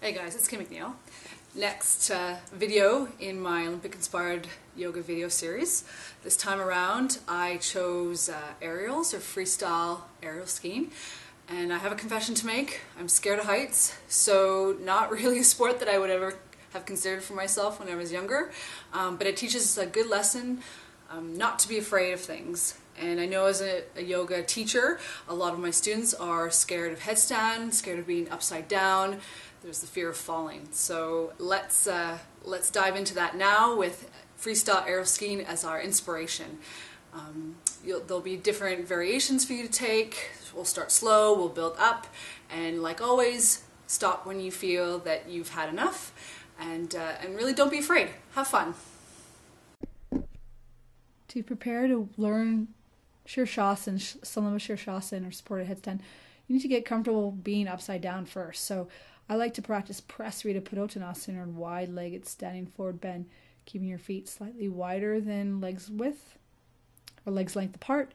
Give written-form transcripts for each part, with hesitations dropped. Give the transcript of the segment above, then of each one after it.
Hey guys, it's McNeil. Next video in my Olympic-inspired yoga video series. This time around I chose aerials or freestyle aerial skiing. And I have a confession to make. I'm scared of heights, so not really a sport that I would ever have considered for myself when I was younger. But it teaches a good lesson not to be afraid of things. And I know as a yoga teacher, a lot of my students are scared of headstand, scared of being upside down. There's the fear of falling. So let's dive into that now with freestyle aerial skiing as our inspiration. There'll be different variations for you to take. We'll start slow, we'll build up, and like always, stop when you feel that you've had enough, and really don't be afraid. Have fun. To prepare to learn Shirshasana, Salamba Shirshasana or supported headstand, you need to get comfortable being upside down first. So I like to practice Prasarita Padottanasana, or wide-legged standing forward bend, keeping your feet slightly wider than legs width or legs length apart.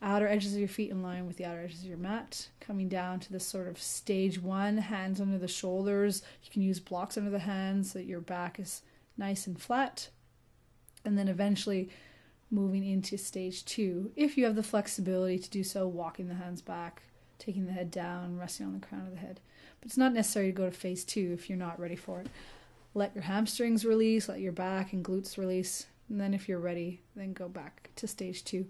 Outer edges of your feet in line with the outer edges of your mat. Coming down to this sort of stage one, hands under the shoulders. You can use blocks under the hands so that your back is nice and flat. And then eventually moving into stage two, if you have the flexibility to do so, walking the hands back, taking the head down, resting on the crown of the head. But it's not necessary to go to phase two if you're not ready for it. Let your hamstrings release, let your back and glutes release, and then if you're ready, then go back to stage two.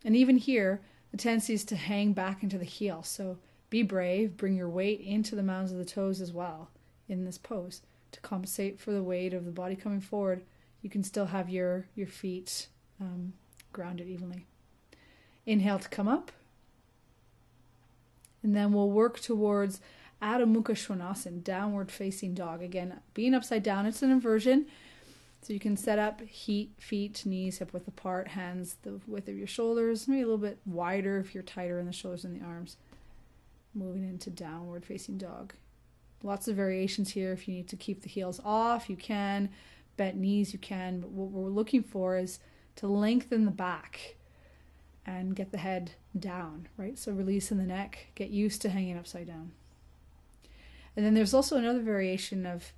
And even here, the tendency is to hang back into the heel. So be brave, bring your weight into the mounds of the toes as well in this pose. To compensate for the weight of the body coming forward, you can still have your feet grounded evenly. Inhale to come up. And then we'll work towards Adho Mukha Svanasana, downward facing dog. Again, being upside down, it's an inversion. So you can set up feet, knees, hip width apart, hands the width of your shoulders, maybe a little bit wider if you're tighter in the shoulders and the arms. Moving into downward facing dog. Lots of variations here. If you need to keep the heels off, you can. Bent knees, you can. But what we're looking for is to lengthen the back and get the head down, right? So release in the neck, get used to hanging upside down. And then there's also another variation of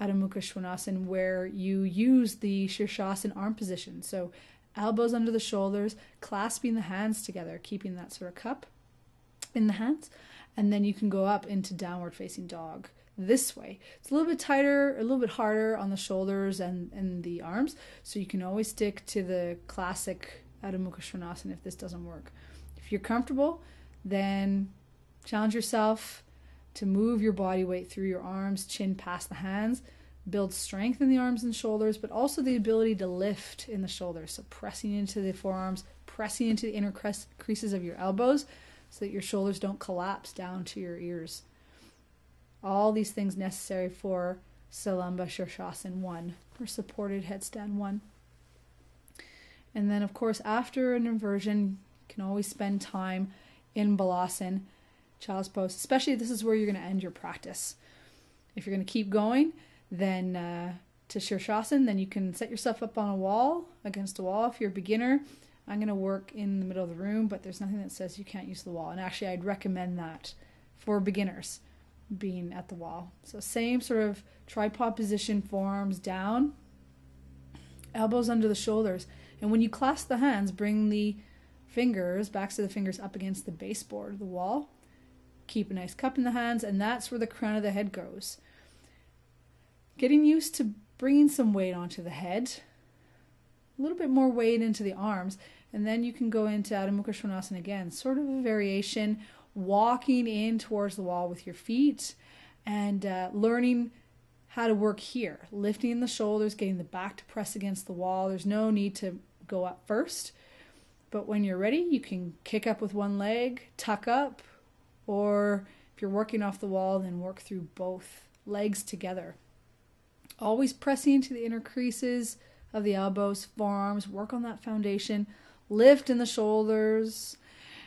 Adho Mukha Svanasana where you use the Shirshasana arm position. So elbows under the shoulders, clasping the hands together, keeping that sort of cup in the hands. And then you can go up into downward facing dog this way. It's a little bit tighter, a little bit harder on the shoulders and the arms. So you can always stick to the classic Adho Mukha Svanasana if this doesn't work. If you're comfortable, then challenge yourself to move your body weight through your arms, chin past the hands, build strength in the arms and shoulders, but also the ability to lift in the shoulders. So pressing into the forearms, pressing into the inner creases of your elbows so that your shoulders don't collapse down to your ears. All these things necessary for Salamba Shirshasana 1, or supported headstand 1. And then, of course, after an inversion, you can always spend time in Balasana, child's pose. Especially this is where you're going to end your practice. If you're going to keep going, then to Shirshasana, then you can set yourself up on a wall, against a wall. If you're a beginner, I'm going to work in the middle of the room, but there's nothing that says you can't use the wall. And actually, I'd recommend that for beginners, being at the wall. So same sort of tripod position, forearms down, elbows under the shoulders. And when you clasp the hands, bring the fingers, backs of the fingers up against the baseboard of the wall. Keep a nice cup in the hands, and that's where the crown of the head goes. Getting used to bringing some weight onto the head, a little bit more weight into the arms, and then you can go into Adho Mukha Svanasana again, sort of a variation, walking in towards the wall with your feet and learning how to work here, lifting the shoulders, getting the back to press against the wall. There's no need to go up first, but when you're ready, you can kick up with one leg, tuck up, or if you're working off the wall, then work through both legs together. Always pressing into the inner creases of the elbows, forearms, work on that foundation, lift in the shoulders,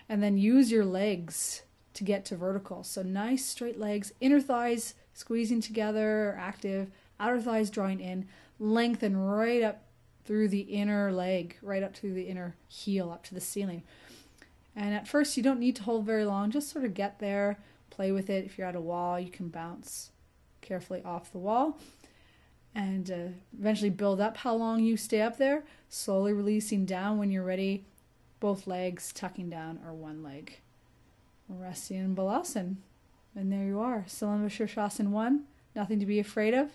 and then use your legs to get to vertical. So nice straight legs, inner thighs squeezing together, active, outer thighs drawing in, lengthen right up through the inner leg, right up to the inner heel, up to the ceiling. And at first you don't need to hold very long, just sort of get there, play with it. If you're at a wall, you can bounce carefully off the wall. And eventually build up how long you stay up there, slowly releasing down when you're ready, both legs tucking down or one leg. Resting in Balasana. And there you are, Salamba Shirshasana 1. Nothing to be afraid of.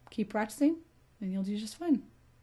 Keep practicing and you'll do just fine.